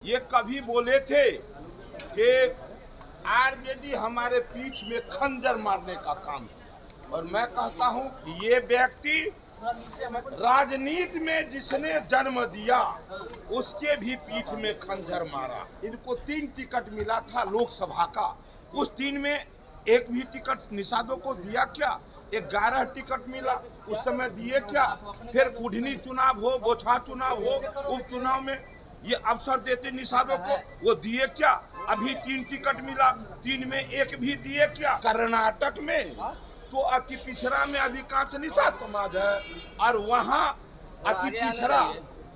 ये कभी बोले थे कि आरजेडी हमारे पीठ में खंजर मारने का काम किया, और मैं कहता हूं कि ये व्यक्ति राजनीति में जिसने जन्म दिया उसके भी पीठ में खंजर मारा। इनको 3 टिकट मिला था लोकसभा का, उस 3 में एक भी टिकट निषादों को दिया क्या? 11 टिकट मिला, उस समय दिए क्या? फिर कुढ़नी चुनाव हो, बोछा चुनाव हो, उपचुनाव में ये अवसर देते निषादों को, वो दिए क्या? अभी 3 टिकट मिला, 3 में एक भी दिए क्या? कर्नाटक में तो अति पिछड़ा में अधिकांश निषाद समाज है, और वहाँ अति पिछड़ा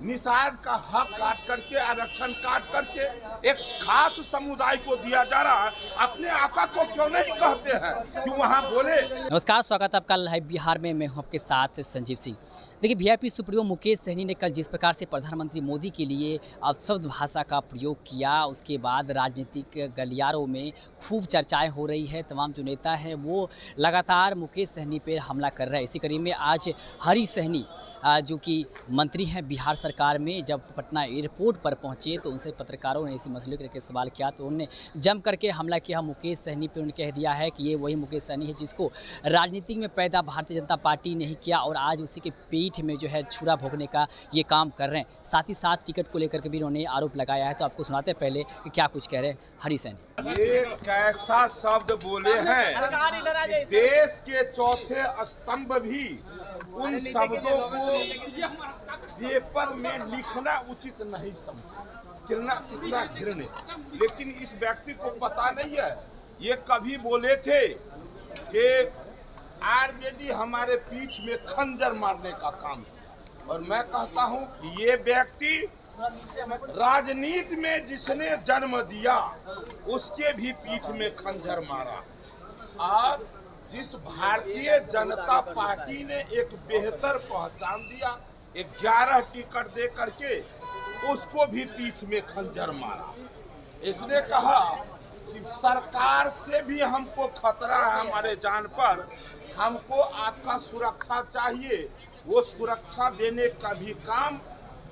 निषाद का हक काट करके, आरक्षण काट करके एक खास समुदाय को दिया जा रहा है। अपने आका को क्यों नहीं कहते हैं कि वहाँ बोले? नमस्कार, स्वागत है आपका लाइव बिहार में। मैं हूं आपके साथ संजीव सिंह। देखिए, वीआईपी सुप्रीमो मुकेश सहनी ने कल जिस प्रकार से प्रधानमंत्री मोदी के लिए अपशब्द भाषा का प्रयोग किया, उसके बाद राजनीतिक गलियारों में खूब चर्चाएं हो रही है। तमाम जो नेता हैं वो लगातार मुकेश सहनी पर हमला कर रहे हैं। इसी कड़ी में आज हरी सहनी जो कि मंत्री हैं बिहार सरकार में, जब पटना एयरपोर्ट पर पहुंचे तो उनसे पत्रकारों ने इसी मसले को लेकर सवाल किया, तो उन्होंने जम करके हमला किया मुकेश सहनी पर। उन्होंने कह दिया है कि ये वही मुकेश सहनी है जिसको राजनीति में पैदा भारतीय जनता पार्टी ने ही किया, और आज उसी के पीठ में जो है छुरा भोगने का ये काम कर रहे हैं। साथ ही साथ टिकट को लेकर के भी उन्होंने आरोप लगाया है। तो आपको सुनाते हैं पहले कि क्या कुछ कह रहे हैं हरी सहनी। ये कैसा शब्द बोले हैं, देश के चौथे स्तंभ भी उन शब्दों को पेपर में लिखना उचित नहीं समझे। कितना घृण्य। लेकिन इस व्यक्ति को पता नहीं है, ये कभी बोले थे कि आरजेडी हमारे पीठ में खंजर मारने का काम किया, और मैं कहता हूं कि ये व्यक्ति राजनीति में जिसने जन्म दिया उसके भी पीठ में खंजर मारा। और जिस भारतीय जनता पार्टी ने एक बेहतर पहचान दिया, 11 टिकट दे करके उसको भी पीठ में खंजर मारा। इसने कहा कि सरकार से भी हमको खतरा है, हमारे जान पर, हमको आपका सुरक्षा चाहिए। वो सुरक्षा देने का भी काम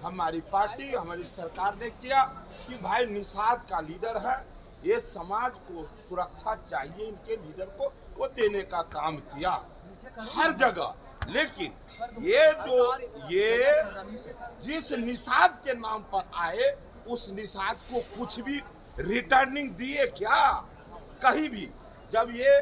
हमारी पार्टी, हमारी सरकार ने किया कि भाई निषाद का लीडर है, ये समाज को सुरक्षा चाहिए, इनके लीडर को वो देने का काम किया हर जगह। लेकिन ये जिस निषाद के नाम पर आए, उस निषाद को कुछ भी रिटर्निंग दिए क्या? कहीं भी। जब ये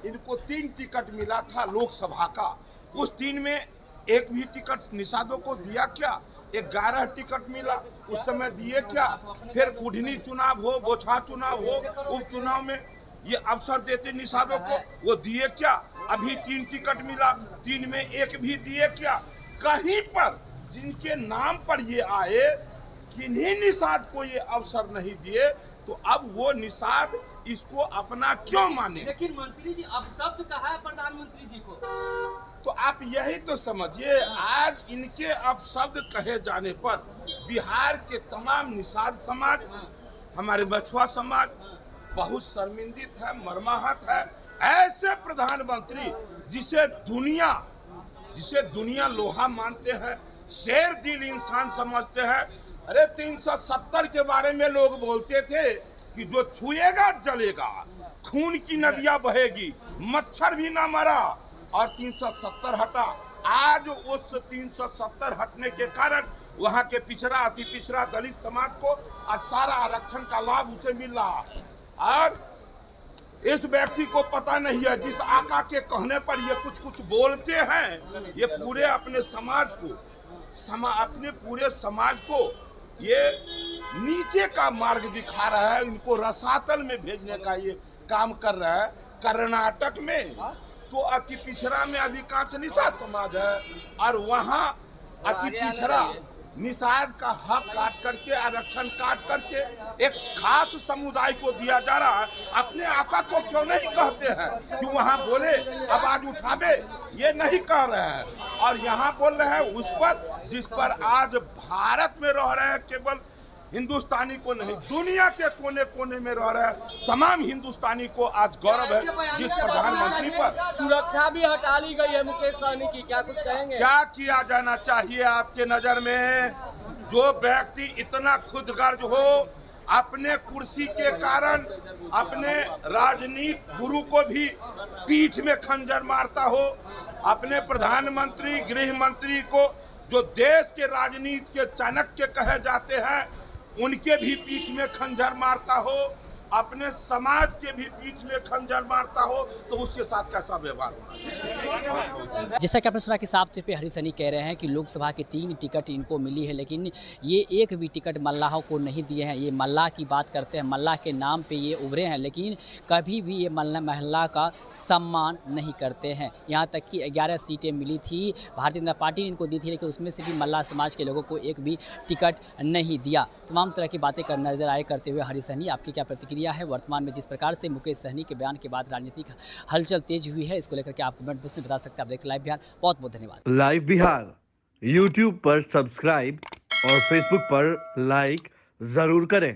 इनको 3 टिकट मिला था लोकसभा का, उस 3 में एक भी टिकट निषादों को दिया क्या? 11 टिकट मिला, उस समय दिए क्या? फिर कुढ़नी चुनाव हो, बोछा चुनाव हो, उपचुनाव में ये अवसर देते निषादों को, वो दिए क्या? अभी 3 टिकट मिला, 3 में एक भी दिए क्या? कहीं पर जिनके नाम पर ये आए, किन्हीं निषाद को ये अवसर नहीं दिए, तो अब वो निषाद इसको अपना क्यों माने? लेकिन मंत्री जी अब शब्द कहा है प्रधानमंत्री जी को, तो आप यही तो समझिए। आज इनके अपशब्द कहे जाने पर बिहार के तमाम निषाद समाज, हमारे मछुआ समाज बहुत शर्मिंदित है, मर्माहत है। ऐसे प्रधानमंत्री जिसे दुनिया लोहा मानते हैं, शेर दिल इंसान समझते हैं। अरे 370 के बारे में लोग बोलते थे कि जो छुएगा जलेगा, खून की नदियां बहेगी, मच्छर भी ना मरा, और 370 हटा। आज उस 370 हटने के कारण वहां के पिछड़ा, अति पिछड़ा दलित समाज को आज सारा आरक्षण का लाभ उसे मिल रहा। और इस व्यक्ति को पता नहीं है, जिस आका के कहने पर ये कुछ बोलते हैं, ये पूरे अपने समाज को, अपने पूरे समाज को ये नीचे का मार्ग दिखा रहा है, इनको रसातल में भेजने का ये काम कर रहा है। कर्नाटक में तो अति पिछड़ा में अधिकांश निषाद समाज है, और वहाँ अति पिछड़ा निषाद का हक काट करके, आरक्षण काट करके एक खास समुदाय को दिया जा रहा है। अपने आका को क्यों नहीं कहते हैं कि वहाँ बोले, आवाज उठावे? ये नहीं कह रहे हैं, और यहाँ बोल रहे हैं उस पर जिस पर आज भारत में रह रहे हैं, केवल हिंदुस्तानी को नहीं, दुनिया के कोने कोने में रह रहे तमाम हिंदुस्तानी को आज गौरव है जिस प्रधानमंत्री पर। सुरक्षा भी हटा ली गई है मुकेश सहनी की, क्या कुछ कहेंगे? क्या किया जाना चाहिए आपके नजर में? जो व्यक्ति इतना खुदगर्ज हो अपने कुर्सी के कारण अपने राजनीति गुरु को भी पीठ में खंजर मारता हो, अपने प्रधानमंत्री गृह मंत्री को जो देश के राजनीति के चाणक्य कहे जाते हैं उनके भी पीठ में खंजर मारता हो, अपने समाज के भी पीठ में खंजर मारता हो, तो उसके साथ कैसा व्यवहार होना चाहिए। जैसा कि आपने सुना कि साफ तौर पे हरीश सहनी कह रहे हैं कि लोकसभा के 3 टिकट इनको मिली है, लेकिन ये एक भी टिकट मल्लाहों को नहीं दिए हैं। ये मल्लाह की बात करते हैं, मल्लाह के नाम पे ये उभरे हैं, लेकिन कभी भी ये मल्लाह का सम्मान नहीं करते हैं। यहाँ तक कि 11 सीटें मिली थी, भारतीय जनता पार्टी ने इनको दी थी, लेकिन उसमें से भी मल्लाह समाज के लोगों को एक भी टिकट नहीं दिया। तमाम तरह की बातें कर नजर आए करते हुए हरीश सहनी, आपकी क्या प्रतिक्रिया है? वर्तमान में जिस प्रकार से मुकेश सहनी के बयान के बाद राजनीतिक हलचल तेज हुई है, इसको लेकर के आप कमेंट बॉक्स में बता सकते हैं। आप देख लाइव बिहार, बहुत बहुत धन्यवाद। लाइव बिहार यूट्यूब पर सब्सक्राइब और फेसबुक पर लाइक जरूर करें।